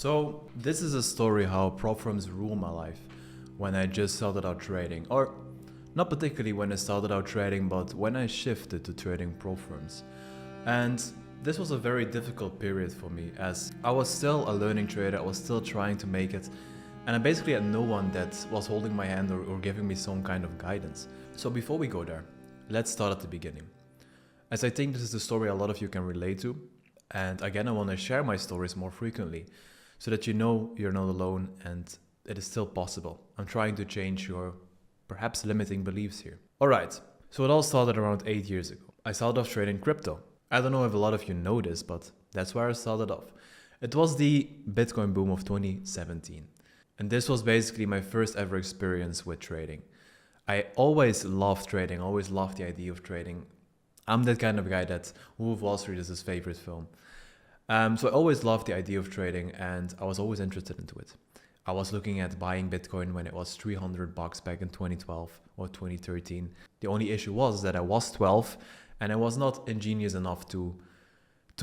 So this is a story how prop firms rule my life when I just started out trading, or not particularly when I started out trading, but when I shifted to trading prop firms. And this was a very difficult period for me as I was still a learning trader, I was still trying to make it, and I basically had no one that was holding my hand or giving me some kind of guidance. So before we go there, let's start at the beginning. As I think this is the story a lot of you can relate to, and again I want to share my stories more frequently, so that you know you're not alone and it is still possible. I'm trying to change your perhaps limiting beliefs here. Alright, so it all started around 8 years ago. I started off trading crypto. I don't know if a lot of you know this, but that's where I started off. It was the Bitcoin boom of 2017. And this was basically my first ever experience with trading. I always loved trading, always loved the idea of trading. I'm that kind of guy that Wolf of Wall Street is his favorite film. So I always loved the idea of trading and I was always interested into it. I was looking at buying Bitcoin when it was $300 back in 2012 or 2013. The only issue was that I was 12 and I was not ingenious enough to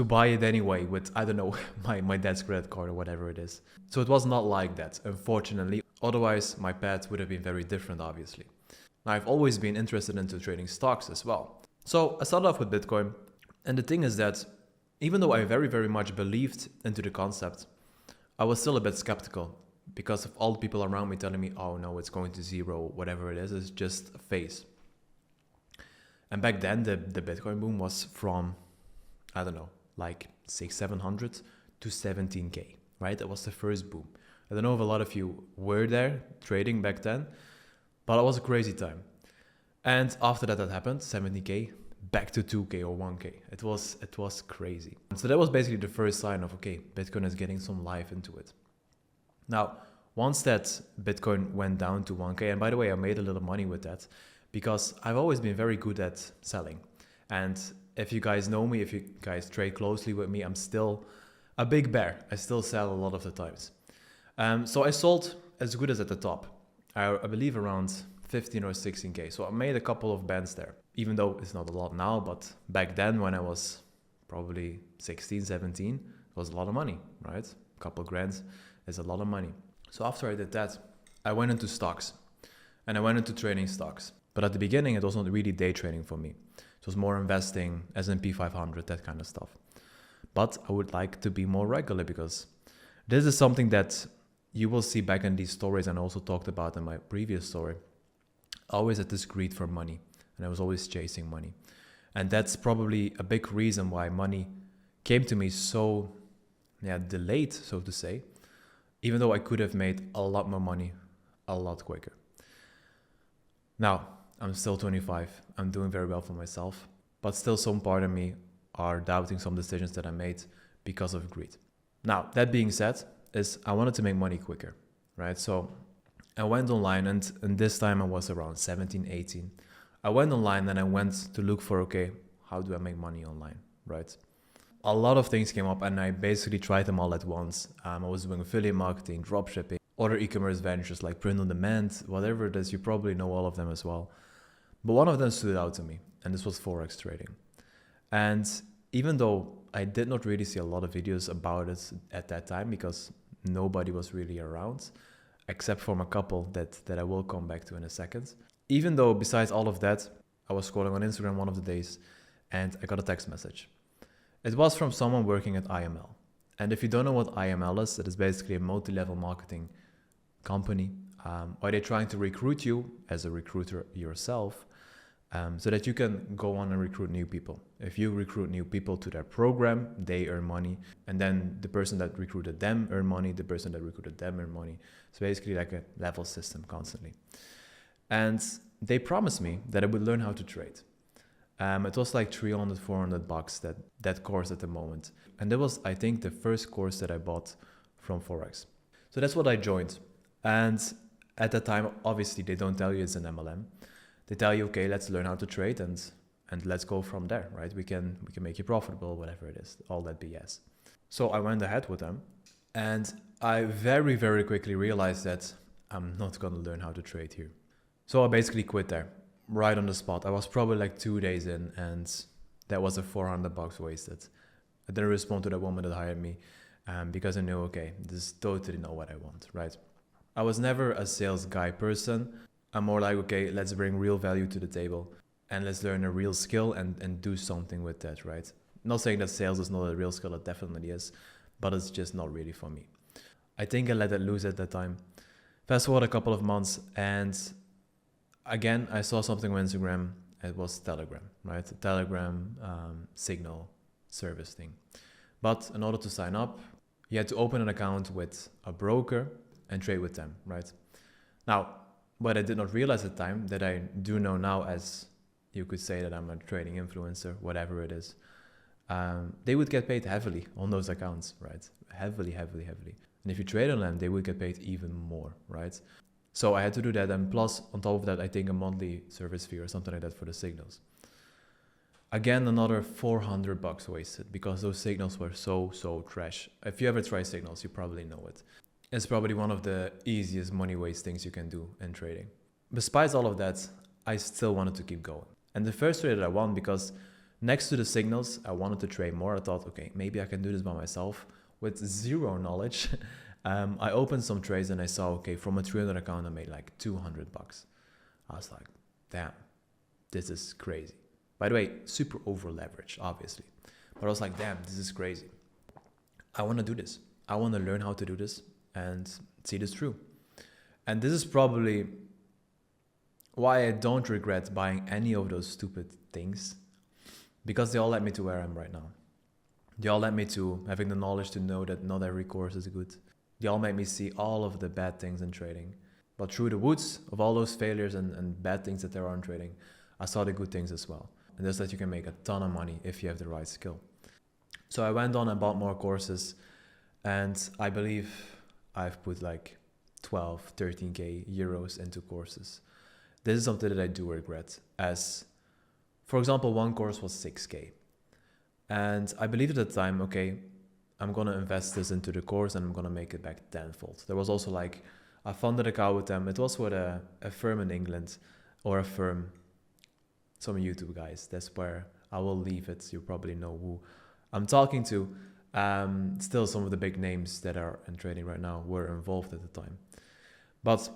buy it anyway with, I don't know, my dad's credit card or whatever it is. So it was not like that, unfortunately. Otherwise, my path would have been very different, obviously. Now, I've always been interested into trading stocks as well. So I started off with Bitcoin. And the thing is that even though I very, very much believed into the concept, I was still a bit skeptical because of all the people around me telling me, oh no, it's going to zero, whatever it is, it's just a phase. And back then, the Bitcoin boom was from, I don't know, like 700 to 17K, right? That was the first boom. I don't know if a lot of you were there trading back then, but it was a crazy time. And after that happened, 70K, back to 2K or 1K. It was crazy. So that was basically the first sign of, okay, Bitcoin is getting some life into it. Now, once that Bitcoin went down to 1K, and by the way, I made a little money with that because I've always been very good at selling. And if you guys know me, if you guys trade closely with me, I'm still a big bear. I still sell a lot of the times. So I sold as good as at the top. I believe around 15 or 16K. So I made a couple of bands there, even though it's not a lot now, but back then when I was probably 16, 17, it was a lot of money, right? A couple grand is a lot of money. So after I did that, I went into stocks and I went into trading stocks. But at the beginning, it was not really day trading for me. It was more investing, S&P 500, that kind of stuff. But I would like to be more regular because this is something that you will see back in these stories and I also talked about in my previous story. I always had this greed for money and I was always chasing money. And that's probably a big reason why money came to me so delayed, so to say, even though I could have made a lot more money a lot quicker. Now, I'm still 25. I'm doing very well for myself, but still some part of me are doubting some decisions that I made because of greed. Now, that being said, I wanted to make money quicker, right? So I went online and this time I was around 17, 18. I went online and I went to look for, okay, how do I make money online, right? A lot of things came up and I basically tried them all at once. I was doing affiliate marketing, dropshipping, other e-commerce ventures like print on demand, whatever it is, you probably know all of them as well. But one of them stood out to me and this was Forex trading. And even though I did not really see a lot of videos about it at that time because nobody was really around, except from a couple that I will come back to in a second. Even though besides all of that, I was scrolling on Instagram one of the days and I got a text message. It was from someone working at IML. And if you don't know what IML is, it is basically a multi-level marketing company where they're trying to recruit you as a recruiter yourself so that you can go on and recruit new people. If you recruit new people to their program, they earn money. And then the person that recruited them earn money, the person that recruited them earn money. It's basically like a level system constantly. And they promised me that I would learn how to trade. It was like $300, $400 that course at the moment. And that was, I think, the first course that I bought from Forex. So that's what I joined. And at that time, obviously, they don't tell you it's an MLM. They tell you, okay, let's learn how to trade and let's go from there, right? We can make you profitable, whatever it is, all that BS. So I went ahead with them and I very, very quickly realized that I'm not going to learn how to trade here. So I basically quit there. Right on the spot. I was probably like 2 days in and that was a $400 wasted. I didn't respond to that woman that hired me because I knew, okay, this is totally not what I want, right? I was never a sales guy person. I'm more like, okay, let's bring real value to the table and let's learn a real skill and do something with that, right? Not saying that sales is not a real skill, it definitely is, but it's just not really for me. I think I let it loose at that time. Fast forward a couple of months, and again, I saw something on Instagram. It was Telegram, right? A Telegram signal service thing. But in order to sign up, you had to open an account with a broker and trade with them, right? Now, what I did not realize at the time, that I do know now, as you could say that I'm a trading influencer, whatever it is, they would get paid heavily on those accounts, right? Heavily. And if you trade on them, they would get paid even more, right? So I had to do that. And plus, on top of that, I think a monthly service fee or something like that for the signals. Again, another $400 wasted because those signals were so trash. If you ever try signals, you probably know it. It's probably one of the easiest money waste things you can do in trading. Despite all of that, I still wanted to keep going. And the first trade that I won, because next to the signals, I wanted to trade more. I thought, okay, maybe I can do this by myself with zero knowledge. I opened some trades and I saw, okay, from a 300 account, I made like $200. I was like, damn, this is crazy. By the way, super over leveraged, obviously. But I was like, damn, this is crazy. I want to do this. I want to learn how to do this and see this through. And this is probably why I don't regret buying any of those stupid things, because they all led me to where I am right now. They all led me to having the knowledge to know that not every course is good. They all made me see all of the bad things in trading. But through the woods of all those failures and bad things that there are in trading, I saw the good things as well. And that's that you can make a ton of money if you have the right skill. So I went on and bought more courses, and I believe I've put like 12, 13k euros into courses. This is something that I do regret, as, for example, one course was 6k. And I believed at the time, okay, I'm going to invest this into the course and I'm going to make it back tenfold. There was also like a funded account with them. It was with a firm in England, or a firm, some YouTube guys. That's where I will leave it. You probably know who I'm talking to. Still, some of the big names that are in trading right now were involved at the time. But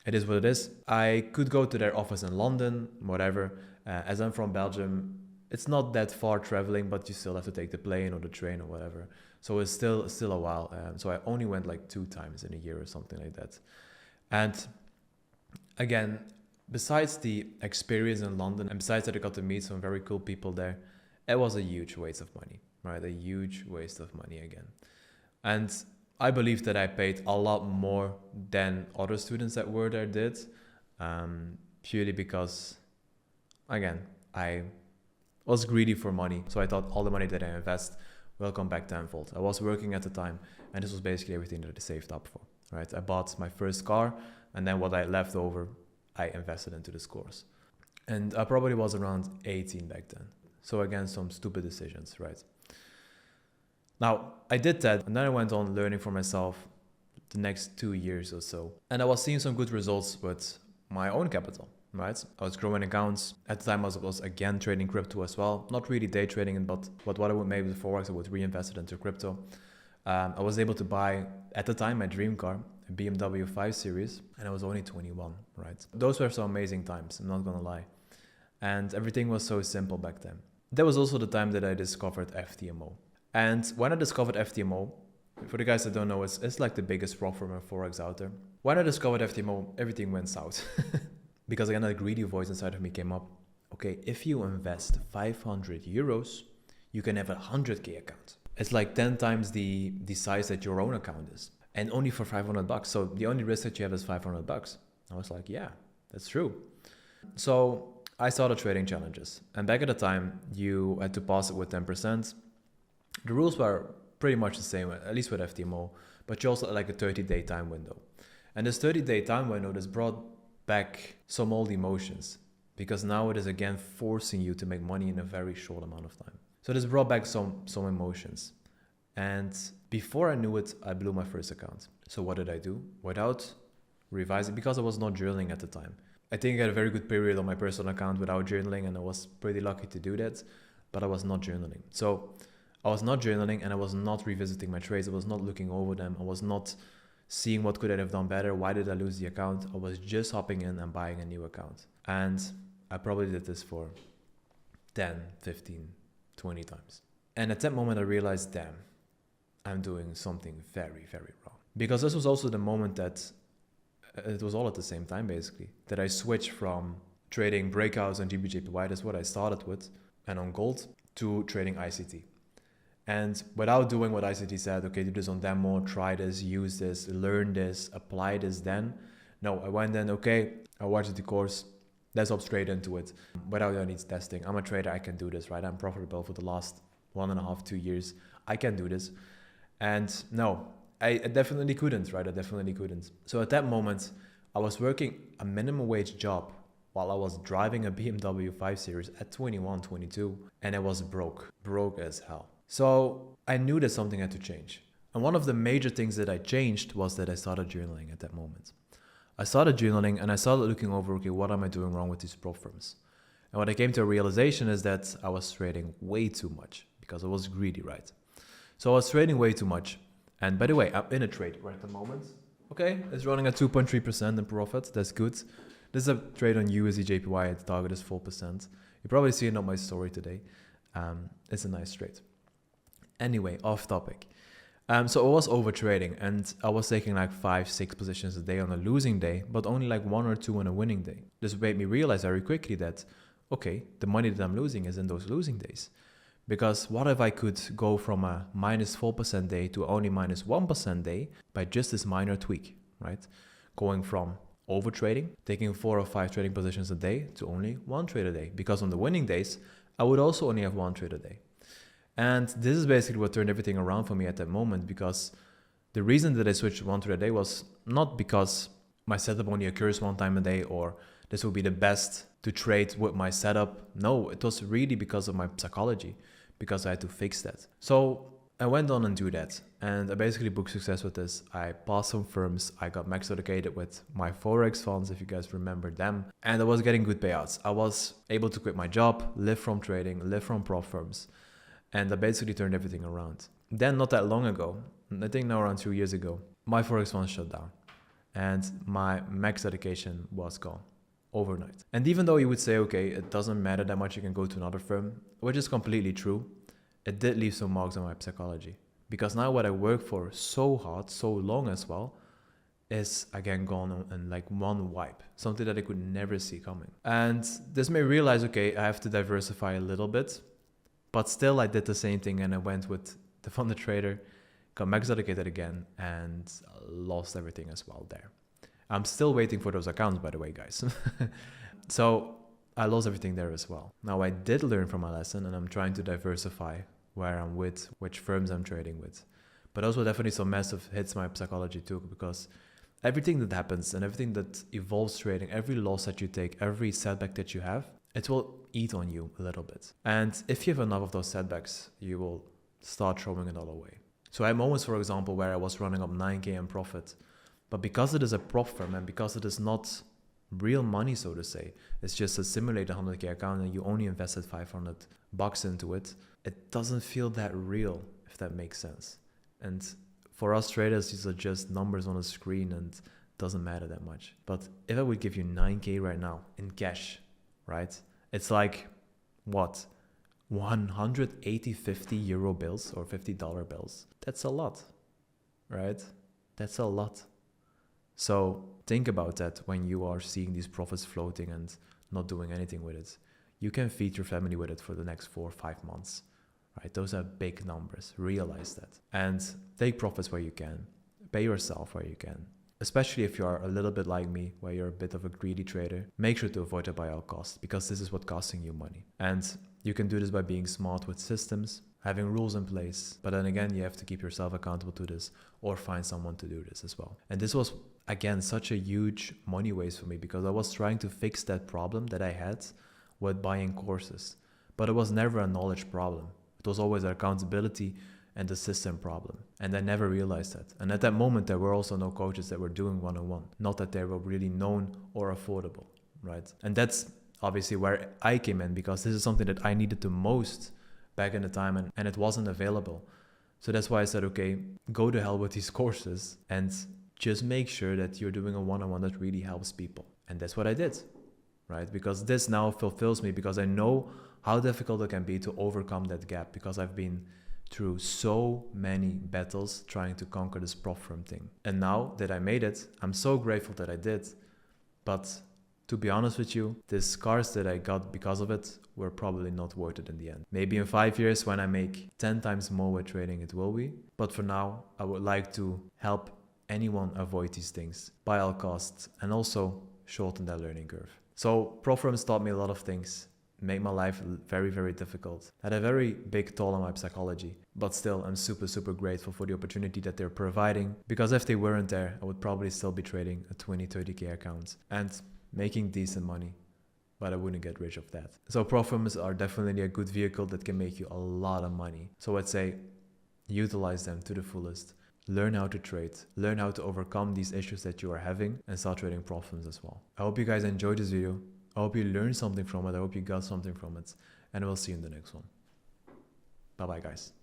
it is what it is. I could go to their office in London, whatever. As I'm from Belgium, it's not that far traveling, but you still have to take the plane or the train or whatever. So it's still a while. So I only went like 2 times in a year or something like that. And again, besides the experience in London, and besides that I got to meet some very cool people there, it was a huge waste of money, right? A huge waste of money again. And I believe that I paid a lot more than other students that were there did, purely because, again, I was greedy for money. So I thought all the money that I invest will come back tenfold. I was working at the time, and this was basically everything that I saved up for, right? I bought my first car, and then what I left over, I invested into this course. And I probably was around 18 back then. So again, some stupid decisions, right? Now, I did that, and then I went on learning for myself the next 2 years or so. And I was seeing some good results with my own capital, right? I was growing accounts. At the time, I was again trading crypto as well. Not really day trading, but what I would make with Forex, I would reinvest it into crypto. I was able to buy, at the time, my dream car, a BMW 5 Series, and I was only 21, right? Those were some amazing times, I'm not gonna lie. And everything was so simple back then. That was also the time that I discovered FTMO. And when I discovered FTMO, for the guys that don't know, it's like the biggest prop firm in Forex out there. When I discovered FTMO, everything went south. Because again, a greedy voice inside of me came up. Okay, if you invest 500 euros, you can have a 100k account. It's like 10 times the size that your own account is. And only for $500. So the only risk that you have is $500. I was like, yeah, that's true. So I started trading challenges. And back at the time, you had to pass it with 10%. The rules were pretty much the same, at least with FTMO, but you also had like a 30-day time window. And this 30-day time window has brought back some old emotions, because now it is again forcing you to make money in a very short amount of time. So this brought back some emotions. And before I knew it, I blew my first account. So what did I do? Without revising, because I was not journaling at the time. I think I had a very good period on my personal account without journaling, and I was pretty lucky to do that, but I was not journaling. So I was not journaling and I was not revisiting my trades. I was not looking over them. I was not seeing what could I have done better. Why did I lose the account? I was just hopping in and buying a new account. And I probably did this for 10, 15, 20 times. And at that moment I realized, damn, I'm doing something very, very wrong. Because this was also the moment that it was all at the same time, basically, that I switched from trading breakouts on GBJPY, that's what I started with, and on gold, to trading ICT. And without doing what ICT said, okay, do this on demo, try this, use this, learn this, apply this then. No, I went in, okay, I watched the course, let's hop straight into it without any testing. I'm a trader, I can do this, right? I'm profitable for the last 1.5, 2 years. I can do this. And no, I definitely couldn't, right? I definitely couldn't. So at that moment, I was working a minimum wage job while I was driving a BMW 5 Series at 21, 22, and I was broke as hell. So I knew that something had to change. And one of the major things that I changed was that I started journaling at that moment. I started journaling and I started looking over, okay, what am I doing wrong with these prop firms? And what I came to a realization is that I was trading way too much because I was greedy, right? So I was trading way too much. And by the way, I'm in a trade right at the moment. Okay, it's running at 2.3% in profit. That's good. This is a trade on USD JPY. The target is 4%. You probably see it on my story today. It's a nice trade. Anyway, off topic. So I was over trading and I was taking like 5-6 positions a day on a losing day, but only like 1 or 2 on a winning day. This made me realize very quickly that, okay, the money that I'm losing is in those losing days. Because what if I could go from a minus 4% day to only minus 1% day by just this minor tweak, right? Going from over trading, taking 4 or 5 trading positions a day to only 1 trade a day. Because on the winning days, I would also only have 1 trade a day. And this is basically what turned everything around for me at that moment, because the reason that I switched to 1 trade a day was not because my setup only occurs 1 time a day or this will be the best to trade with my setup. No, it was really because of my psychology, because I had to fix that. So I went on and do that. And I basically booked success with this. I passed some firms. I got max allocated with my Forex funds, if you guys remember them. And I was getting good payouts. I was able to quit my job, live from trading, live from prop firms. And I basically turned everything around. Then not that long ago, I think now around 2 years ago, my Forex fund shut down. And my max allocation was gone overnight. And even though you would say, okay, it doesn't matter that much, you can go to another firm, which is completely true, it did leave some marks on my psychology. Because now what I worked for so hard, so long as well, is again gone in like one wipe. Something that I could never see coming. And this made me realize, okay, I have to diversify a little bit. But still I did the same thing and I went with the funded trader, got max allocated again and lost everything as well there. I'm still waiting for those accounts, by the way, guys. So I lost everything there as well. Now I did learn from my lesson and I'm trying to diversify where I'm with, which firms I'm trading with. But also definitely some massive hits my psychology too, because everything that happens and everything that evolves trading, every loss that you take, every setback that you have, it will eat on you a little bit. And if you have enough of those setbacks, you will start throwing it all away. So I had moments, for example, where I was running up 9K in profit. But because it is a prop firm and because it is not real money, so to say, it's just a simulated 100K account and you only invested $500 into it, it doesn't feel that real, if that makes sense. And for us traders, these are just numbers on a screen and it doesn't matter that much. But if I would give you 9K right now in cash, right? It's like, what? 180, 50 euro bills or $50 bills. That's a lot, right? That's a lot. So think about that when you are seeing these profits floating and not doing anything with it. You can feed your family with it for the next 4 or 5 months, right? Those are big numbers. Realize that. And take profits where you can. Pay yourself where you can. Especially if you are a little bit like me, where you're a bit of a greedy trader, make sure to avoid it by all costs, because this is what's costing you money. And you can do this by being smart with systems, having rules in place. But then again, you have to keep yourself accountable to this or find someone to do this as well. And this was, again, such a huge money waste for me, because I was trying to fix that problem that I had with buying courses. But it was never a knowledge problem. It was always an accountability and the system problem. And I never realized that. And at that moment, there were also no coaches that were doing one-on-one. Not that they were really known or affordable, right? And that's obviously where I came in, because this is something that I needed the most back in the time and it wasn't available. So that's why I said, okay, go to hell with these courses and just make sure that you're doing a one-on-one that really helps people. And that's what I did, right? Because this now fulfills me, because I know how difficult it can be to overcome that gap, because I've been through so many battles trying to conquer this prop firm thing. And now that I made it, I'm so grateful that I did. But to be honest with you, the scars that I got because of it were probably not worth it in the end. Maybe in 5 years when I make 10 times more with trading, it will be. But for now, I would like to help anyone avoid these things by all costs and also shorten their learning curve. So prop firms taught me a lot of things, made my life very, very difficult, had a very big toll on my psychology. But still, I'm super, super grateful for the opportunity that they're providing, because if they weren't there, I would probably still be trading a 20, 30K account and making decent money, but I wouldn't get rich of that. So prop firms are definitely a good vehicle that can make you a lot of money. So I'd say utilize them to the fullest. Learn how to trade, learn how to overcome these issues that you are having, and start trading prop firms as well. I hope you guys enjoyed this video. I hope you learned something from it. I hope you got something from it, and we'll see you in the next one. Bye bye, guys.